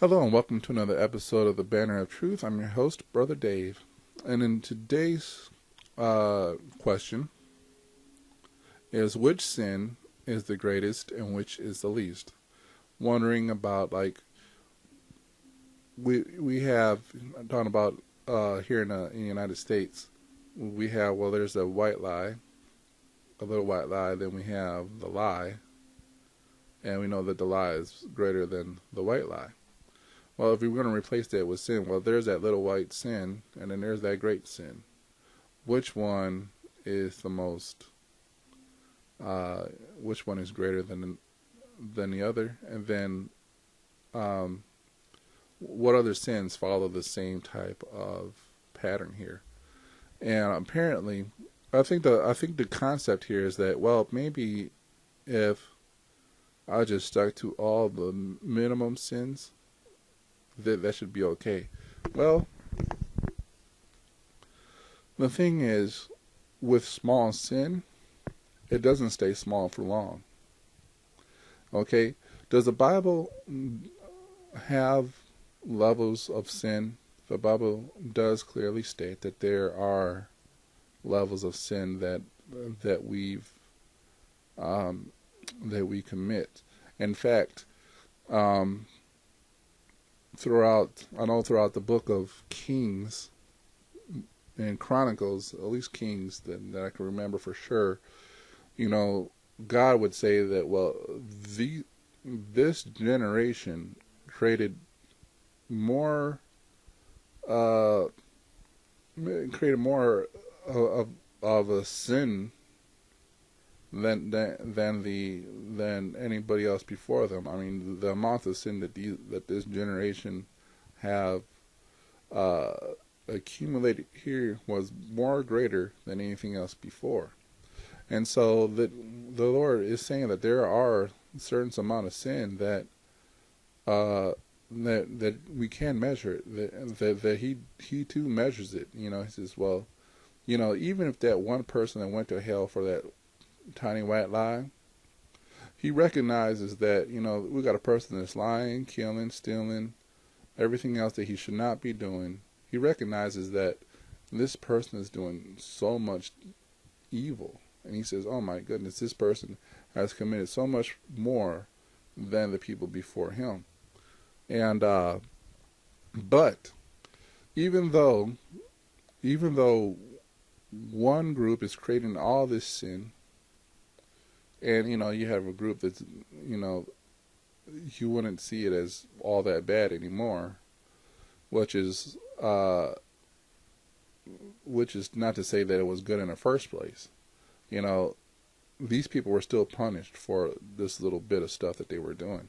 Hello and welcome to another episode of the Banner of Truth. I'm your host, Brother Dave. And in today's question is, which sin is the greatest and which is the least? Wondering about, we have, I'm talking about here in the United States, we have, there's a white lie, a little white lie, then we have the lie, and we know that the lie is greater than the white lie. Well, if we're going to replace that with sin, there's that little white sin, and then there's that great sin. Which one is the most, which one is greater than the other? And then, what other sins follow the same type of pattern here? And apparently, I think the concept here is that, maybe if I just stuck to all the minimum sins, that should be okay. Well, the thing is, with small sin, it doesn't stay small for long. Okay? Does the Bible have levels of sin? The Bible does clearly state that there are levels of sin that we commit. In fact, throughout the book of Kings and Chronicles, at least Kings that I can remember for sure, God would say that, this generation created more of a sin than anybody else before them. I mean, the amount of sin that this generation have accumulated here was more greater than anything else before. And so the Lord is saying that there are a certain amount of sin that we can measure, that he too measures it. He says, even if that one person that went to hell for that tiny white lie, he recognizes that, we got a person that's lying, killing, stealing, everything else that he should not be doing. He recognizes that this person is doing so much evil. And he says, oh my goodness, this person has committed so much more than the people before him. And, but even though one group is creating all this sin, and, you have a group that's, you wouldn't see it as all that bad anymore, which is not to say that it was good in the first place. These people were still punished for this little bit of stuff that they were doing.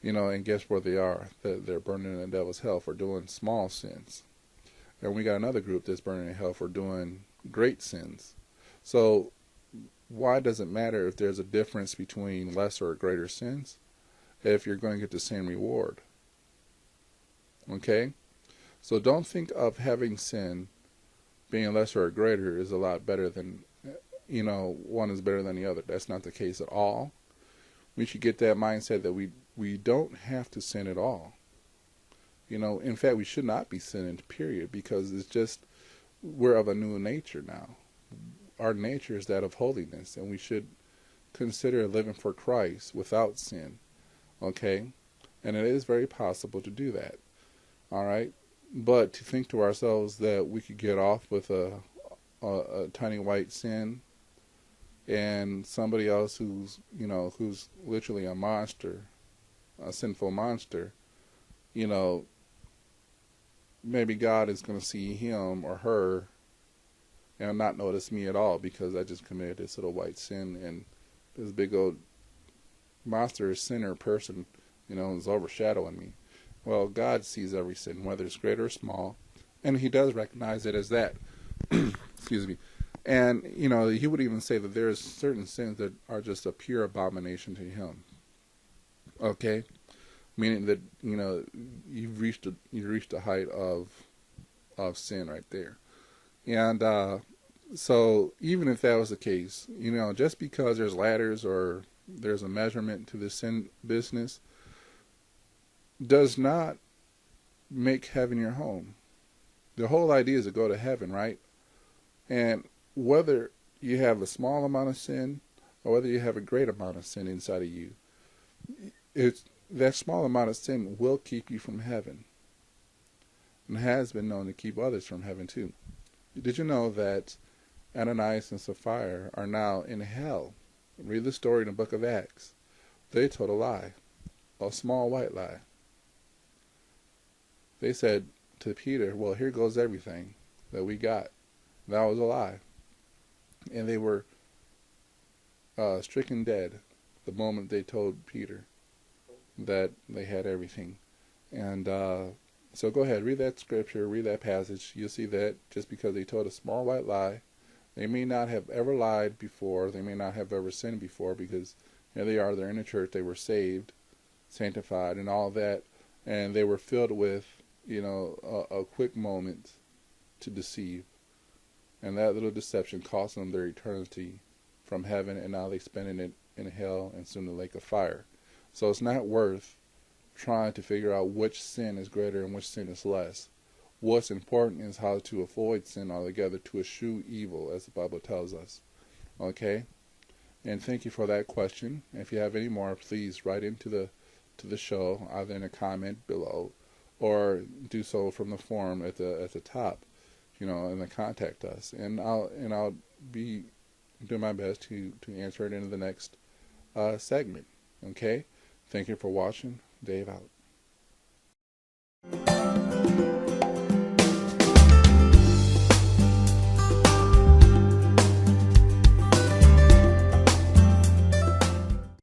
And guess where they are? They're burning in the devil's hell for doing small sins. And we got another group that's burning in hell for doing great sins. So, why does it matter if there's a difference between lesser or greater sins if you're going to get the same reward? Okay? So don't think of having sin being lesser or greater is a lot better than, one is better than the other. That's not the case at all. We should get that mindset that we don't have to sin at all. In fact, we should not be sinning, period, because it's just, we're of a new nature now. Our nature is that of holiness, and we should consider living for Christ without sin, okay? And it is very possible to do that, all right? But to think to ourselves that we could get off with a tiny white sin, and somebody else who's literally a monster, a sinful monster, maybe God is going to see him or her and not notice me at all because I just committed this little white sin, and this big old monster sinner person, is overshadowing me. Well, God sees every sin, whether it's great or small, and he does recognize it as that. Excuse me. And, he would even say that there's certain sins that are just a pure abomination to him. Okay? Meaning that, you've reached the height of sin right there. And so even if that was the case, just because there's ladders or there's a measurement to the sin business, does not make heaven your home. The whole idea is to go to heaven, right? And whether you have a small amount of sin or whether you have a great amount of sin inside of you, it's, that small amount of sin will keep you from heaven and has been known to keep others from heaven too. Did you know that Ananias and Sapphira are now in hell? Read the story in the book of Acts. They told a lie, a small white lie. They said to Peter, well, here goes everything that we got. That was a lie. And they were stricken dead the moment they told Peter that they had everything. And so go ahead, read that scripture, read that passage. You'll see that just because they told a small white lie, they may not have ever lied before, they may not have ever sinned before, because here they are, they're in the church, they were saved, sanctified, and all that, and they were filled with, a quick moment to deceive. And that little deception cost them their eternity from heaven, and now they're spending it in hell and soon the lake of fire. So it's not worth trying to figure out which sin is greater and which sin is less. What's important is how to avoid sin altogether, to eschew evil, as the Bible tells us. Okay? And thank you for that question. If you have any more, please write into the show, either in a comment below or do so from the form at the top, and then contact us. And I'll be doing my best to answer it in the next segment. Okay? Thank you for watching. Dave out.